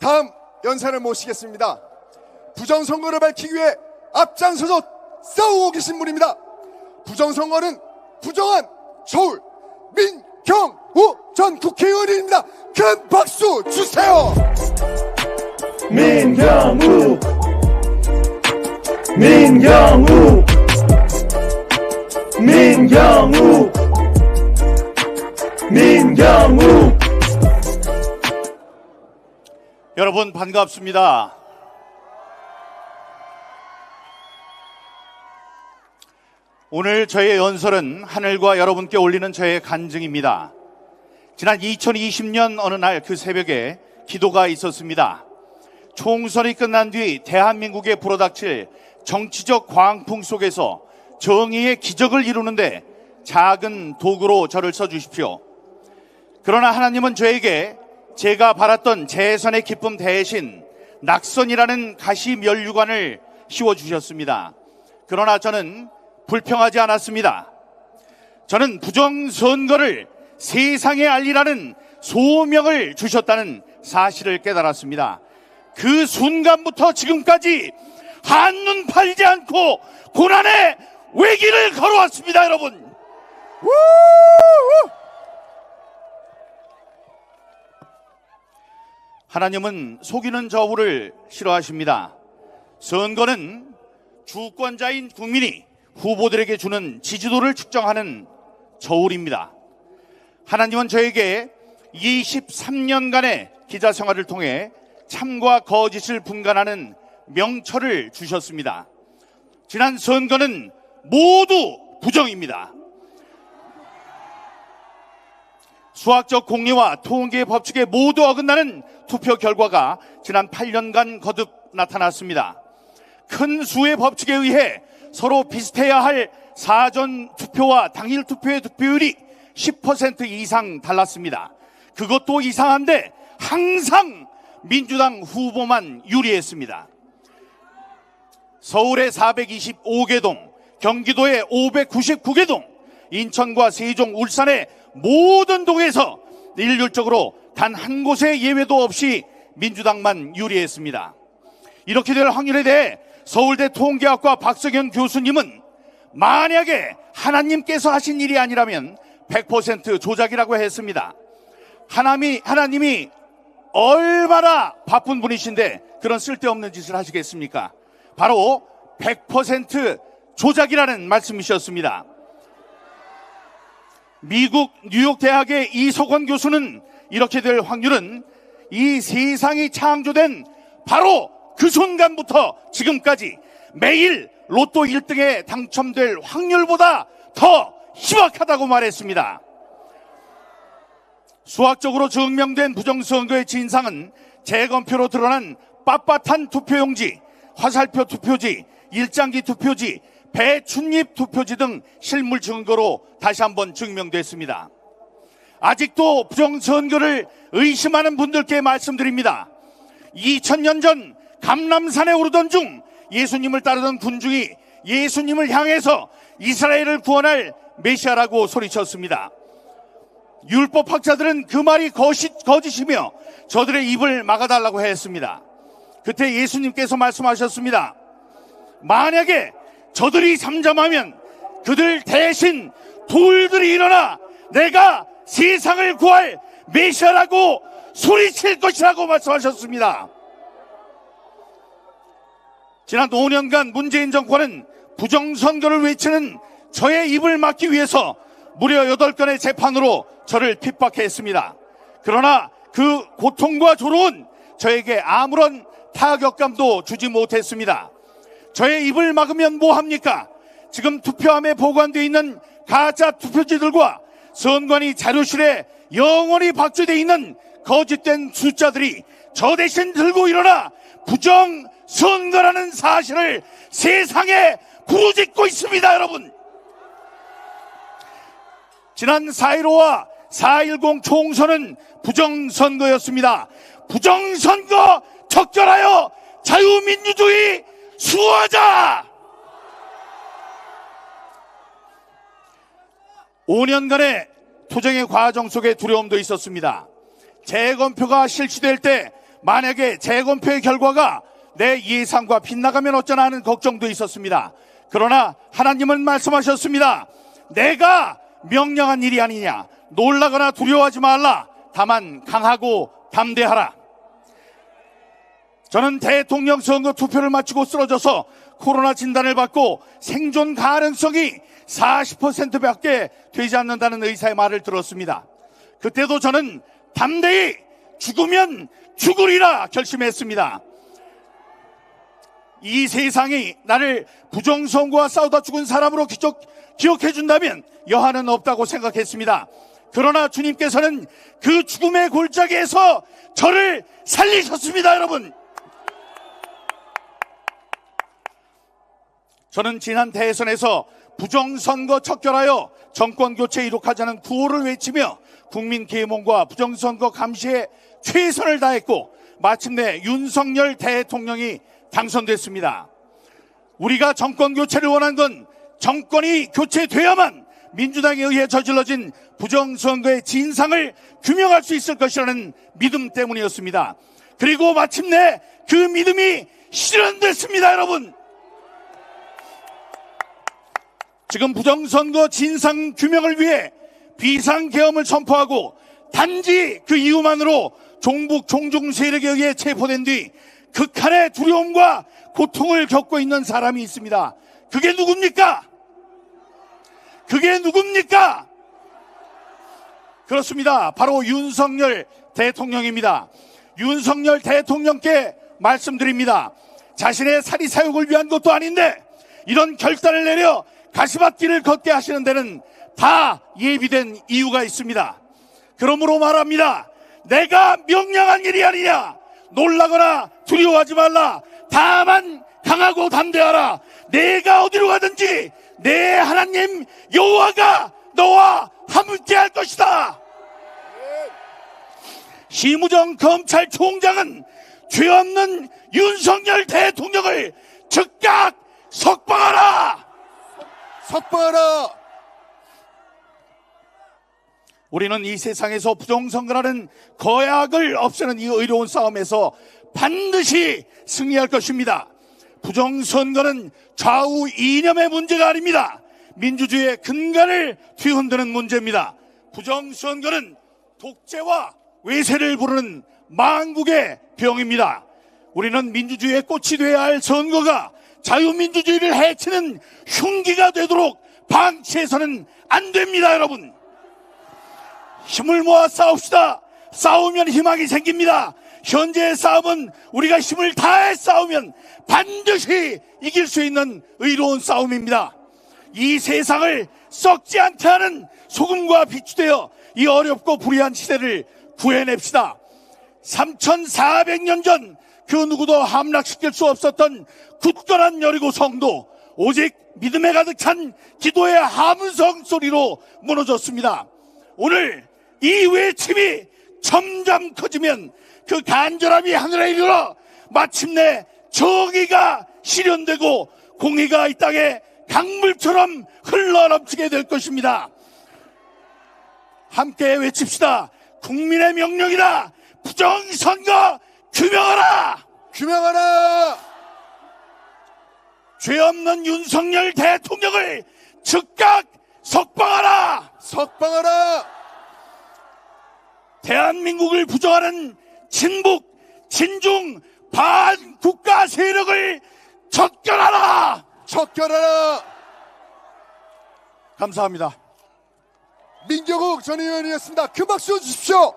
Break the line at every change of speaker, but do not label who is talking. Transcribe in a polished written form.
다음 연사를 모시겠습니다. 부정선거를 밝히기 위해 앞장서서 싸우고 계신 분입니다. 부정선거는 부정한 서울 민경우 전 국회의원입니다. 큰 박수 주세요.
민경우 민경우 민경우 민경우.
여러분 반갑습니다. 오늘 저의 연설은 하늘과 여러분께 올리는 저의 간증입니다. 지난 2020년 어느 날 그 새벽에 기도가 있었습니다. 총선이 끝난 뒤 대한민국에 불어닥칠 정치적 광풍 속에서 정의의 기적을 이루는데 작은 도구로 저를 써주십시오. 그러나 하나님은 저에게 제가 바랐던 재선의 기쁨 대신 낙선이라는 가시 면류관을 씌워주셨습니다. 그러나 저는 불평하지 않았습니다. 저는 부정선거를 세상에 알리라는 소명을 주셨다는 사실을 깨달았습니다. 그 순간부터 지금까지 한눈 팔지 않고 고난의 외길을 걸어왔습니다, 여러분. 하나님은 속이는 저울을 싫어하십니다. 선거는 주권자인 국민이 후보들에게 주는 지지도를 측정하는 저울입니다. 하나님은 저에게 23년간의 기자 생활을 통해 참과 거짓을 분간하는 명철을 주셨습니다. 지난 선거는 모두 부정입니다. 수학적 공리와 통계 법칙에 모두 어긋나는 투표 결과가 지난 8년간 거듭 나타났습니다. 큰 수의 법칙에 의해 서로 비슷해야 할 사전 투표와 당일 투표의 득표율이 10% 이상 달랐습니다. 그것도 이상한데 항상 민주당 후보만 유리했습니다. 서울의 425개 동, 경기도의 599개 동, 인천과 세종, 울산의 모든 동에서 일률적으로 단 한 곳의 예외도 없이 민주당만 유리했습니다. 이렇게 될 확률에 대해 서울대 통계학과 박석현 교수님은 만약에 하나님께서 하신 일이 아니라면 100% 조작이라고 했습니다. 하나님이 얼마나 바쁜 분이신데 그런 쓸데없는 짓을 하시겠습니까? 바로 100% 조작이라는 말씀이셨습니다. 미국 뉴욕 대학의 이석원 교수는 이렇게 될 확률은 이 세상이 창조된 바로 그 순간부터 지금까지 매일 로또 1등에 당첨될 확률보다 더 희박하다고 말했습니다. 수학적으로 증명된 부정선거의 진상은 재검표로 드러난 빳빳한 투표용지, 화살표 투표지, 일장기 투표지, 배춧잎 투표지 등 실물 증거로 다시 한번 증명됐습니다. 아직도 부정선거를 의심하는 분들께 말씀드립니다. 2000년 전 감람산에 오르던 중 예수님을 따르던 군중이 예수님을 향해서 이스라엘을 구원할 메시아라고 소리쳤습니다. 율법학자들은 그 말이 거짓이며 저들의 입을 막아달라고 했습니다. 그때 예수님께서 말씀하셨습니다. 만약에 저들이 잠잠하면 그들 대신 돌들이 일어나 내가 세상을 구할 메시아라고 소리칠 것이라고 말씀하셨습니다. 지난 5년간 문재인 정권은 부정선거를 외치는 저의 입을 막기 위해서 무려 8건의 재판으로 저를 핍박했습니다. 그러나 그 고통과 조롱은 저에게 아무런 타격감도 주지 못했습니다. 저의 입을 막으면 뭐합니까? 지금 투표함에 보관되어 있는 가짜 투표지들과 선관위 자료실에 영원히 박제되어 있는 거짓된 숫자들이 저 대신 들고 일어나 부정선거라는 사실을 세상에 부르짖고 있습니다, 여러분. 지난 4.15와 4.10 총선은 부정선거였습니다. 부정선거 적절하여 자유민주주의 수호하자! 5년간의 투쟁의 과정 속에 두려움도 있었습니다. 재검표가 실시될 때 만약에 재검표의 결과가 내 예상과 빗나가면 어쩌나 하는 걱정도 있었습니다. 그러나 하나님은 말씀하셨습니다. 내가 명령한 일이 아니냐. 놀라거나 두려워하지 말라. 다만 강하고 담대하라. 저는 대통령 선거 투표를 마치고 쓰러져서 코로나 진단을 받고 생존 가능성이 40%밖에 되지 않는다는 의사의 말을 들었습니다. 그때도 저는 담대히 죽으면 죽으리라 결심했습니다. 이 세상이 나를 부정선거와 싸우다 죽은 사람으로 기억해준다면 여한은 없다고 생각했습니다. 그러나 주님께서는 그 죽음의 골짜기에서 저를 살리셨습니다, 여러분. 저는 지난 대선에서 부정선거 척결하여 정권교체 이룩하자는 구호를 외치며 국민 계몽과 부정선거 감시에 최선을 다했고 마침내 윤석열 대통령이 당선됐습니다. 우리가 정권교체를 원한 건 정권이 교체돼야만 민주당에 의해 저질러진 부정선거의 진상을 규명할 수 있을 것이라는 믿음 때문이었습니다. 그리고 마침내 그 믿음이 실현됐습니다, 여러분. 지금 부정선거 진상 규명을 위해 비상계엄을 선포하고 단지 그 이유만으로 종북 종중 세력에 의해 체포된 뒤 극한의 두려움과 고통을 겪고 있는 사람이 있습니다. 그게 누굽니까? 그게 누굽니까? 그렇습니다. 바로 윤석열 대통령입니다. 윤석열 대통령께 말씀드립니다. 자신의 사리사욕을 위한 것도 아닌데 이런 결단을 내려 가시밭길을 걷게 하시는 데는 다 예비된 이유가 있습니다. 그러므로 말합니다. 내가 명령한 일이 아니냐. 놀라거나 두려워하지 말라. 다만 강하고 담대하라. 내가 어디로 가든지 내 하나님 여호와가 너와 함께 할 것이다. 심우정 검찰총장은 죄 없는 윤석열 대통령을 즉각 석방하라.
석방하라.
우리는 이 세상에서 부정선거라는 거약을 없애는 이 의로운 싸움에서 반드시 승리할 것입니다. 부정선거는 좌우 이념의 문제가 아닙니다. 민주주의의 근간을 뒤흔드는 문제입니다. 부정선거는 독재와 외세를 부르는 망국의 병입니다. 우리는 민주주의의 꽃이 되어야 할 선거가 자유민주주의를 해치는 흉기가 되도록 방치해서는 안 됩니다, 여러분. 힘을 모아 싸웁시다. 싸우면 희망이 생깁니다. 현재의 싸움은 우리가 힘을 다해 싸우면 반드시 이길 수 있는 의로운 싸움입니다. 이 세상을 썩지 않게 하는 소금과 빛이 되어 이 어렵고 불의한 시대를 구해냅시다. 3400년 전 그 누구도 함락시킬 수 없었던 굳건한 여리고 성도, 오직 믿음에 가득 찬 기도의 함성 소리로 무너졌습니다. 오늘 이 외침이 점점 커지면 그 간절함이 하늘에 이르러 마침내 정의가 실현되고 공의가 이 땅에 강물처럼 흘러넘치게 될 것입니다. 함께 외칩시다. 국민의 명령이다. 부정선거 규명하라.
규명하라.
죄 없는 윤석열 대통령을 즉각 석방하라.
석방하라.
대한민국을 부정하는 진북, 진중, 반국가 세력을 척결하라.
척결하라.
감사합니다.
민경욱 전 의원이었습니다. 큰 박수 주십시오.